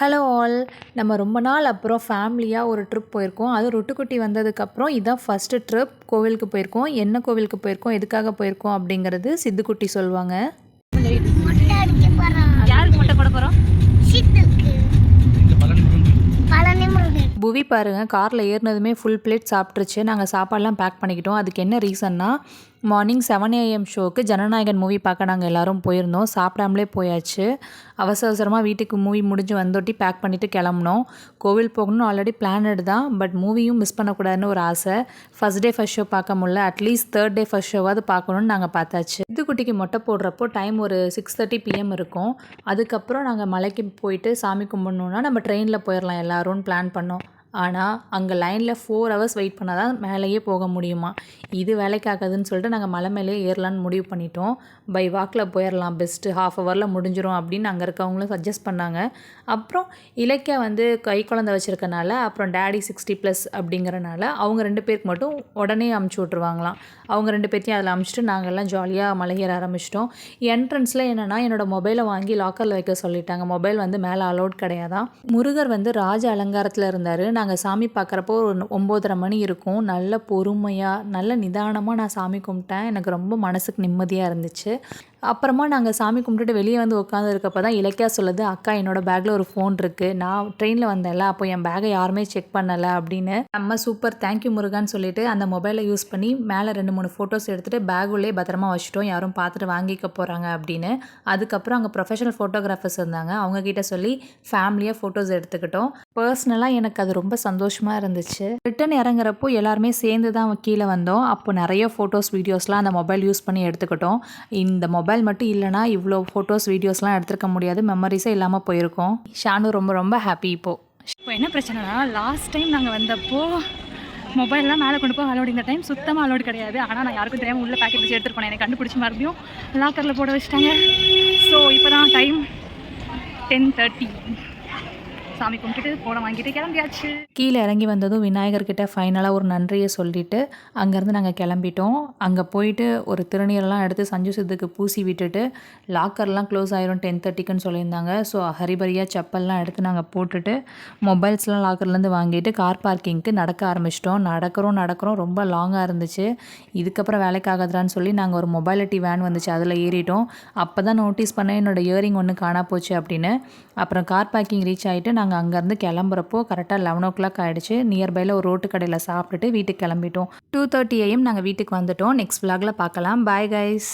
Hello all. நம்ம ரொம்ப நாள் அப்புறம் ஃபேமிலியாக ஒரு ட்ரிப் போயிருக்கோம். அதுவும் ரொட்டுக்குட்டி வந்ததுக்கப்புறம் இதான் ஃபஸ்ட்டு ட்ரிப் கோவிலுக்கு போயிருக்கோம். என்ன கோவிலுக்கு போயிருக்கோம், எதுக்காக போயிருக்கோம் அப்படிங்கிறது சித்துக்குட்டி சொல்லுவாங்க. யாருக்கு முட்டை போட போகிறோம்? புவி பாருங்கள், காரில் ஏறினதுமே ஃபுல் பிளேட் சாப்பிட்ருச்சு. நாங்கள் சாப்பாடெலாம் பேக் பண்ணிக்கிட்டோம். அதுக்கு என்ன ரீசன்னா, மார்னிங் 7 AM ஷோக்கு ஜனநாயகன் மூவி பார்க்க நாங்கள் எல்லோரும் போயிருந்தோம். சாப்பிடாமலே போயாச்சு. அவசரமாக வீட்டுக்கு மூவி முடிஞ்சு வந்தோட்டி பேக் பண்ணிவிட்டு கிளம்புனோம். கோவில் போகணும்னு ஆல்ரெடி பிளானட் தான், பட் மூவியும் மிஸ் பண்ணக்கூடாதுன்னு ஒரு ஆசை. ஃபஸ்ட் டே ஃபஸ்ட் ஷோ பார்க்க முடியல, அட்லீஸ்ட் தேர்ட் டே ஃபஸ்ட் ஷோவாவது பார்க்கணுன்னு நாங்கள் பார்த்தாச்சு. இதுக்குட்டிக்கு மொட்டை போடுறப்போ டைம் ஒரு 6:30 PM இருக்கும். அதுக்கப்புறம் நாங்கள் மலைக்கு போயிட்டு சாமி கும்பிட்ணுன்னா நம்ம ட்ரெயினில் போயிடலாம் எல்லோரும் பிளான் பண்ணோம். ஆனால் அங்கே லைனில் 4 hours வெயிட் பண்ணால் தான் மேலேயே போக முடியுமா. இது வேலைக்காகாதுன்னு சொல்லிட்டு நாங்கள் மலை மேலேயே ஏறலான்னு முடிவு பண்ணிட்டோம். பை வாக்கில் போயிடலாம், பெஸ்ட்டு ½ hourல முடிஞ்சிடும் அப்படின்னு அங்கே இருக்கவங்களும் சஜஸ்ட் பண்ணாங்க. அப்புறம் இலக்கியா கை குழந்தை வச்சுருக்கனால, அப்புறம் டேடி 60+ அப்படிங்கிறனால அவங்க 2 பேருக்கு மட்டும் உடனே அமுச்சு விட்ருவாங்களாம். அவங்க 2 பேர்த்தையும் அதில் அமுச்சிட்டு நாங்கள்லாம் ஜாலியாக மலை ஏற ஆரம்பிச்சிட்டோம். என்ட்ரன்ஸில் என்னென்னா, என்னோடய மொபைலை வாங்கி லாக்கரில் வைக்க சொல்லிட்டாங்க. மொபைல் மேலே அலோட் கிடையாதான். முருகர் ராஜ அலங்காரத்தில் இருந்தார். நாங்கள் சாமி பார்க்குறப்போ ஒரு 9:30 மணி இருக்கும். நல்ல பொறுமையாக நல்ல நிதானமாக நான் சாமி கும்பிட்டேன். எனக்கு ரொம்ப மனசுக்கு நிம்மதியாக இருந்துச்சு. அப்புறமா நாங்கள் சாமி கும்பிட்டுட்டு வெளியே உட்காந்துருக்கப்போ தான் இலக்கியா சொல்லுது, அக்கா என்னோடய பேக்கில் ஒரு ஃபோன் இருக்குது, நான் ட்ரெயினில் வந்தேன்ல அப்போ என் பேக்கை யாருமே செக் பண்ணலை அப்படின்னு. நம்ம சூப்பர் தேங்க்யூ முருகான்னு சொல்லிட்டு அந்த மொபைலை யூஸ் பண்ணி மேலே 2-3 ஃபோட்டோஸ் எடுத்துகிட்டு பேக் உள்ளே பத்திரமா வச்சுட்டோம், யாரும் பார்த்துட்டு வாங்கிக்க போகிறாங்க அப்படின்னு. அதுக்கப்புறம் அங்கே ப்ரொஃபஷனல் ஃபோட்டோகிராஃபர்ஸ் இருந்தாங்க, அவங்கக்கிட்ட சொல்லி ஃபேமிலியாக ஃபோட்டோஸ் எடுத்துக்கிட்டோம். பர்சனலாக எனக்கு அது ரொம்ப சந்தோஷமாக இருந்துச்சு. ரிட்டன் இறங்குறப்போ எல்லாருமே சேர்ந்து தான் கீழே வந்தோம். அப்போ நிறைய ஃபோட்டோஸ் வீடியோஸ்லாம் அந்த மொபைல் யூஸ் பண்ணி எடுத்துக்கிட்டோம். இந்த மொபைல் மட்டும் இல்லைனா இவ்வளோ ஃபோட்டோஸ் வீடியோஸ்லாம் எடுத்துருக்க முடியாது, மெமரிஸே இல்லாமல் போயிருக்கோம். ஷானு ரொம்ப ரொம்ப ஹாப்பி. இப்போ என்ன பிரச்சனைனா, லாஸ்ட் டைம் நாங்கள் வந்தப்போ மொபைல்லாம் மேலே கொண்டு போய் அலோடு, இந்த டைம் சுத்தமாக அலோடு கிடையாது. ஆனால் நான் யாருக்கும் தெரியாமல் உள்ள பேக்கெட் வச்சு எடுத்துகிட்டு போனேன். எனக்கு கண்டுபிடிச்சி மறுபடியும் லாக்கரில் போட வச்சுட்டாங்க. ஸோ இப்போ தான் டைம் 10:30. சாமி கும்பிட்டுட்டு போன வாங்கிட்டு கிளம்பியாச்சு. கீழே இறங்கி வந்ததும் விநாயகர்கிட்ட ஃபைனலாக ஒரு நன்றியை சொல்லிவிட்டு அங்கேருந்து நாங்கள் கிளம்பிட்டோம். அங்கே போயிட்டு ஒரு திருநீரெல்லாம் எடுத்து சஞ்சு சித்துக்கு பூசி விட்டுட்டு லாக்கர்லாம் க்ளோஸ் ஆயிரும் 10:30க்குன்னு சொல்லியிருந்தாங்க. ஸோ ஹரிபரியாக செப்பல்லாம் எடுத்து நாங்கள் போட்டுட்டு மொபைல்ஸ்லாம் லாக்கர்லேருந்து வாங்கிட்டு கார் பார்க்கிங்க்கு நடக்க ஆரம்பிச்சிட்டோம். நடக்கிறோம் ரொம்ப லாங்காக இருந்துச்சு. இதுக்கப்புறம் வேலைக்காகதான்னு சொல்லி நாங்கள் ஒரு மொபைலிட்டி வேன் வந்துச்சு, அதில் ஏறிட்டோம். அப்போ தான் நோட்டீஸ் பண்ணேன் என்னோடய இயரிங் ஒன்று காணா போச்சு அப்படின்னு. அப்புறம் கார் பார்க்கிங் ரீச் ஆகிட்டு நாங்கள் அங்கேருந்து கிளம்புறப்போ கரெக்டாக 11 o'clock ஆகிடுச்சு. நியர்பையில் ஒரு ரோட்டு கடையில் சாப்பிட்டுட்டு வீட்டுக்கு கிளம்பிட்டோம். 2:30 AM நாங்கள் வீட்டுக்கு வந்துட்டோம். நெக்ஸ்ட் vlogல பார்க்கலாம். Bye guys.